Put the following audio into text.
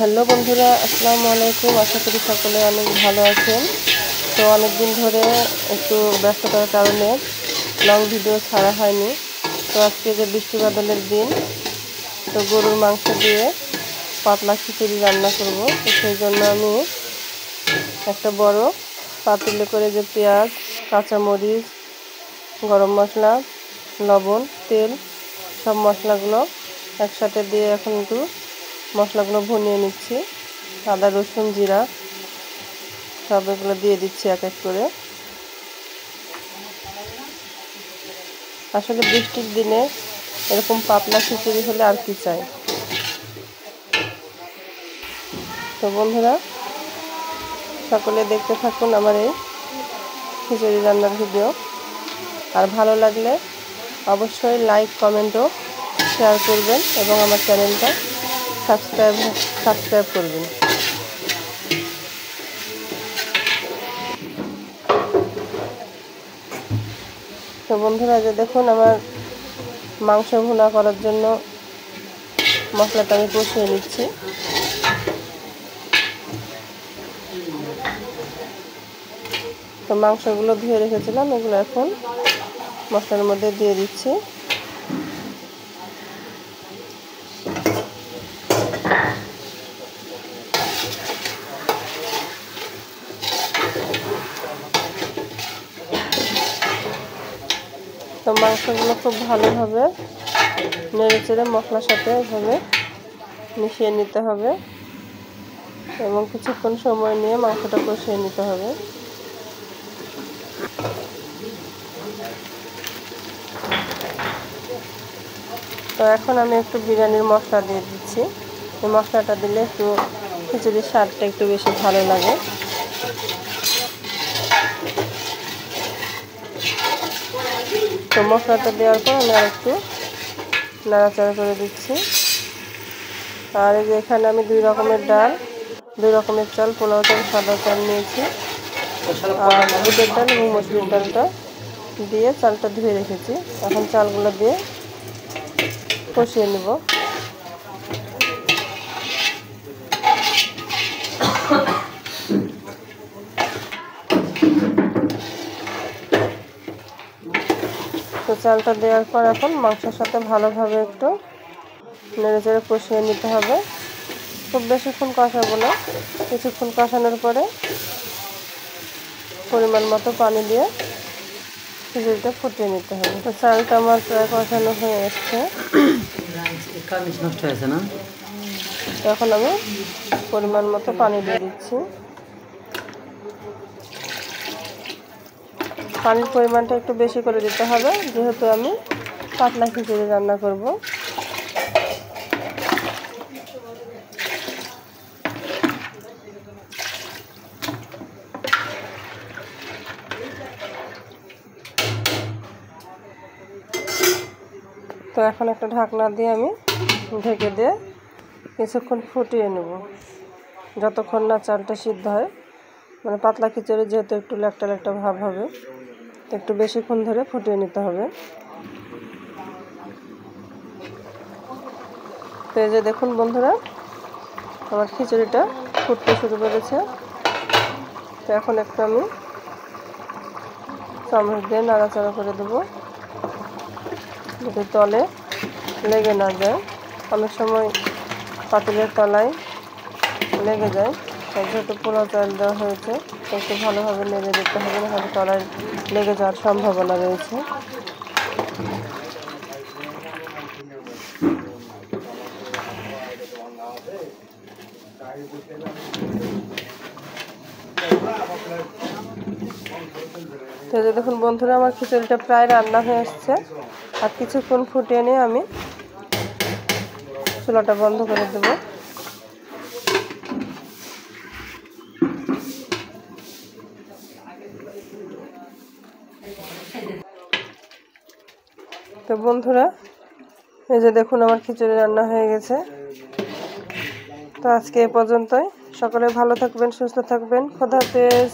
Hello বন্ধুরা, আসসালামু আলাইকুম। আশা করি সকলে অনেক ভালো আছেন। তো অনেক দিন ধরে একটু ব্যস্ততার কারণে লং ভিডিও ছাড়া হয়নি। তো আজকে যে বৃষ্টি বাদলের দিন, তো গরুর মাংস দিয়ে পাতলা খিচুড়ি রান্না করব। তো সেই জন্য আমি একটা বড় পাতিলে করে যে পেঁয়াজ, কাঁচামরিচ, গরম মশলা, লবণ, তেল সব মশলাগুলো একসাথে দিয়ে এখন একটু মশলাগুলো ভুনিয়ে নিচ্ছি। আদা, রসুন, জিরা সব এগুলো দিয়ে দিচ্ছি এক এক করে। আসলে বৃষ্টির দিনে এরকম পাতলা খিচুড়ি হলে আর কি চাই। তো বন্ধুরা, সকলে দেখতে থাকুন আমার এই খিচুড়ি রান্নার ভিডিও। আর ভালো লাগলে অবশ্যই লাইক, কমেন্ট ও শেয়ার করবেন এবং আমার চ্যানেলটা সাবস্ক্রাইব করবেন। তো বন্ধুরা, যে দেখুন আমার মাংস ভুনা করার জন্য মশলাটা আমি কষিয়ে নিচ্ছি। তো মাংসগুলো ধুয়ে রেখেছিলাম, এগুলো এখন মশলার মধ্যে দিয়ে দিচ্ছি। তো মাংসগুলো খুব ভালোভাবে নেড়েচেড়ে মশলার সাথে এভাবে মিশিয়ে নিতে হবে এবং কিছুক্ষণ সময় নিয়ে মাংসটা কষিয়ে নিতে হবে। তো এখন আমি একটু বিরিয়ানির মশলা দিয়ে দিচ্ছি। এই মশলাটা দিলে একটু খিচুড়ির স্বাদটা একটু বেশি ভালো লাগে। তো মশলাটা দেওয়ার পর আমি আর একটু নাড়াচাড়া করে দিচ্ছি। আর এই যে এখানে আমি 2 রকমের ডাল, 2 রকমের চাল, পোলাও চাল, সাদা চাল নিয়েছি। আর বুটের ডাল এবং মসুরির ডালটা দিয়ে চালটা ধুয়ে রেখেছি। এখন চালগুলো দিয়ে কষিয়ে নেব। তো চালটা দেওয়ার পর এখন মাংসের সাথে ভালোভাবে একটু নেড়েচেড়ে কষিয়ে নিতে হবে। খুব বেশিক্ষণ কষাবো না, কিছুক্ষণ কষানোর পরে পরিমাণ মতো পানি দিয়ে খিচুড়িটা ফুটিয়ে নিতে হবে। তো চালটা আমার প্রায় কষানো হয়ে এসছে। এখন আমি পরিমাণ মতো পানি দিয়ে দিচ্ছি। পানির পরিমাণটা একটু বেশি করে দিতে হবে, যেহেতু আমি পাতলা খিচুড়ি রান্না করব। তো এখন একটা ঢাকনা দিয়ে আমি ঢেকে দিয়ে কিছুক্ষণ ফুটিয়ে নেব, যতক্ষণ না চালটা সিদ্ধ হয়। মানে পাতলা খিচুড়ি যেহেতু একটু ল্যাকটা ল্যাকটা ভাব হবে, তো একটু বেশিক্ষণ ধরে ফুটিয়ে নিতে হবে। তো এই যে দেখুন বন্ধুরা, আমার খিচুড়িটা ফুটতে শুরু করেছে। তো এখন একটু আমি চামচ দিয়ে নাড়াচাড়া করে দেবো, যাতে তলে লেগে না যায়। অনেক সময় পাতিলের তলায় লেগে যায়। তাই যেহেতু পোলাও চাল দেওয়া হয়েছে, তো একটু ভালোভাবে নেড়ে দিতে হবে, নাহলে তলায় লেগে যাওয়ার সম্ভাবনা রয়েছে। তো যে দেখুন বন্ধুরা, আমার খিচুড়িটা প্রায় রান্না হয়ে আসছে। আর কিছুক্ষণ ফুটিয়ে নিয়ে আমি চুলাটা বন্ধ করে দেব। তো বন্ধুরা, এই যে দেখুন আমার খিচুড়ি রান্না হয়ে গেছে। তো আজকে এ পর্যন্তই। সকলে ভালো থাকবেন, সুস্থ থাকবেন। খোদা হাফেজ।